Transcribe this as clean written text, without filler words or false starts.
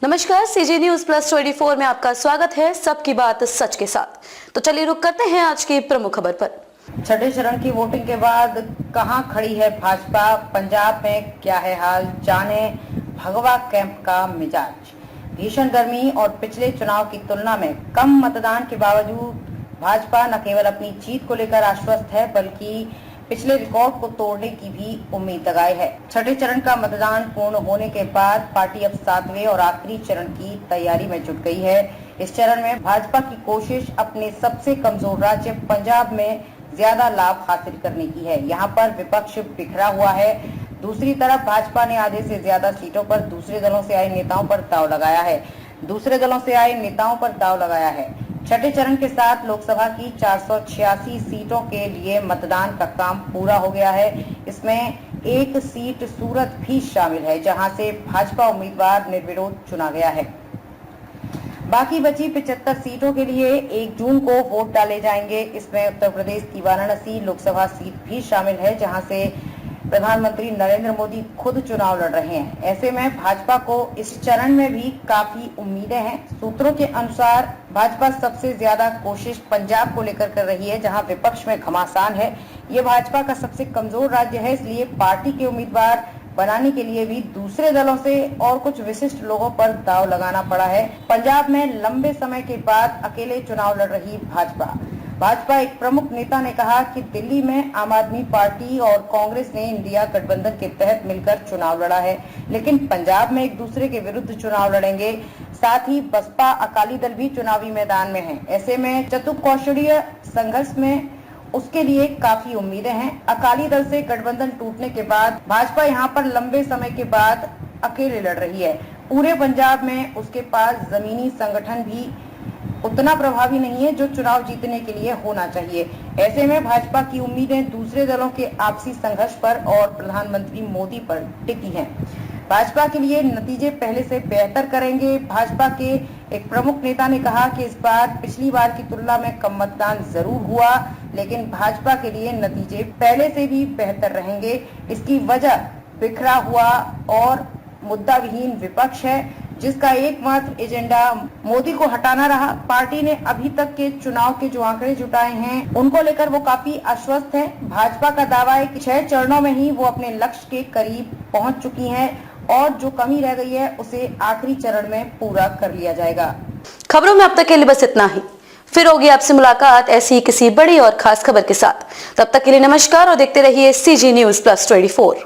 नमस्कार, CG news plus 24 में आपका स्वागत है। सबकी बात सच के साथ। तो चलिए रुक करते हैं आज की प्रमुख खबर पर। छठे चरण की वोटिंग के बाद कहां खड़ी है भाजपा, पंजाब में क्या है हाल, जाने भगवा कैंप का मिजाज। भीषण गर्मी और पिछले चुनाव की तुलना में कम मतदान के बावजूद भाजपा न केवल अपनी जीत को लेकर आश्वस्त है बल्कि पिछले रिकॉर्ड को तोड़ने की भी उम्मीद लगाई है। छठे चरण का मतदान पूर्ण होने के बाद पार्टी अब 7वें और आखिरी चरण की तैयारी में जुट गई है। इस चरण में भाजपा की कोशिश अपने सबसे कमजोर राज्य पंजाब में ज्यादा लाभ हासिल करने की है। यहाँ पर विपक्ष बिखरा हुआ है। दूसरी तरफ भाजपा ने आधे से ज्यादा सीटों पर दूसरे दलों से आए नेताओं पर दाव लगाया है। छठे चरण के साथ लोकसभा की 486 सीटों के लिए मतदान का काम पूरा हो गया है। इसमें एक सीट सूरत भी शामिल है, जहां से भाजपा उम्मीदवार निर्विरोध चुना गया है। बाकी बची 75 सीटों के लिए 1 जून को वोट डाले जाएंगे। इसमें उत्तर प्रदेश की वाराणसी लोकसभा सीट भी शामिल है, जहां से प्रधानमंत्री नरेंद्र मोदी खुद चुनाव लड़ रहे हैं। ऐसे में भाजपा को इस चरण में भी काफी उम्मीदें हैं। सूत्रों के अनुसार भाजपा सबसे ज्यादा कोशिश पंजाब को लेकर कर रही है, जहां विपक्ष में घमासान है। ये भाजपा का सबसे कमजोर राज्य है, इसलिए पार्टी के उम्मीदवार बनाने के लिए भी दूसरे दलों से और कुछ विशिष्ट लोगों पर दाव लगाना पड़ा है। पंजाब में लंबे समय के बाद अकेले चुनाव लड़ रही भाजपा एक प्रमुख नेता ने कहा कि दिल्ली में आम आदमी पार्टी और कांग्रेस ने इंडिया गठबंधन के तहत मिलकर चुनाव लड़ा है, लेकिन पंजाब में एक दूसरे के विरुद्ध चुनाव लड़ेंगे। साथ ही बसपा अकाली दल भी चुनावी मैदान में है। ऐसे में चतुष्कोणीय संघर्ष में उसके लिए काफी उम्मीदें हैं। अकाली दल से गठबंधन टूटने के बाद भाजपा यहाँ पर लंबे समय के बाद अकेले लड़ रही है। पूरे पंजाब में उसके पास जमीनी संगठन भी उतना प्रभावी नहीं है जो चुनाव जीतने के लिए होना चाहिए। ऐसे में भाजपा की उम्मीदें दूसरे दलों के आपसी संघर्ष पर और प्रधानमंत्री मोदी पर टिकी हैं। भाजपा के लिए नतीजे पहले से बेहतर करेंगे। भाजपा के एक प्रमुख नेता ने कहा कि इस बार पिछली बार की तुलना में कम मतदान जरूर हुआ, लेकिन भाजपा के लिए नतीजे पहले से भी बेहतर रहेंगे। इसकी वजह बिखरा हुआ और मुद्दा विहीन विपक्ष है, जिसका एकमात्र एजेंडा मोदी को हटाना रहा। पार्टी ने अभी तक के चुनाव के जो आंकड़े जुटाए हैं, उनको लेकर वो काफी आश्वस्त है। भाजपा का दावा है कि 6 चरणों में ही वो अपने लक्ष्य के करीब पहुंच चुकी है और जो कमी रह गई है उसे आखिरी चरण में पूरा कर लिया जाएगा। खबरों में अब तक के लिए बस इतना ही। फिर होगी आपसे मुलाकात ऐसी ही किसी बड़ी और खास खबर के साथ। तब तक के लिए नमस्कार और देखते रहिए सीजी न्यूज प्लस 24।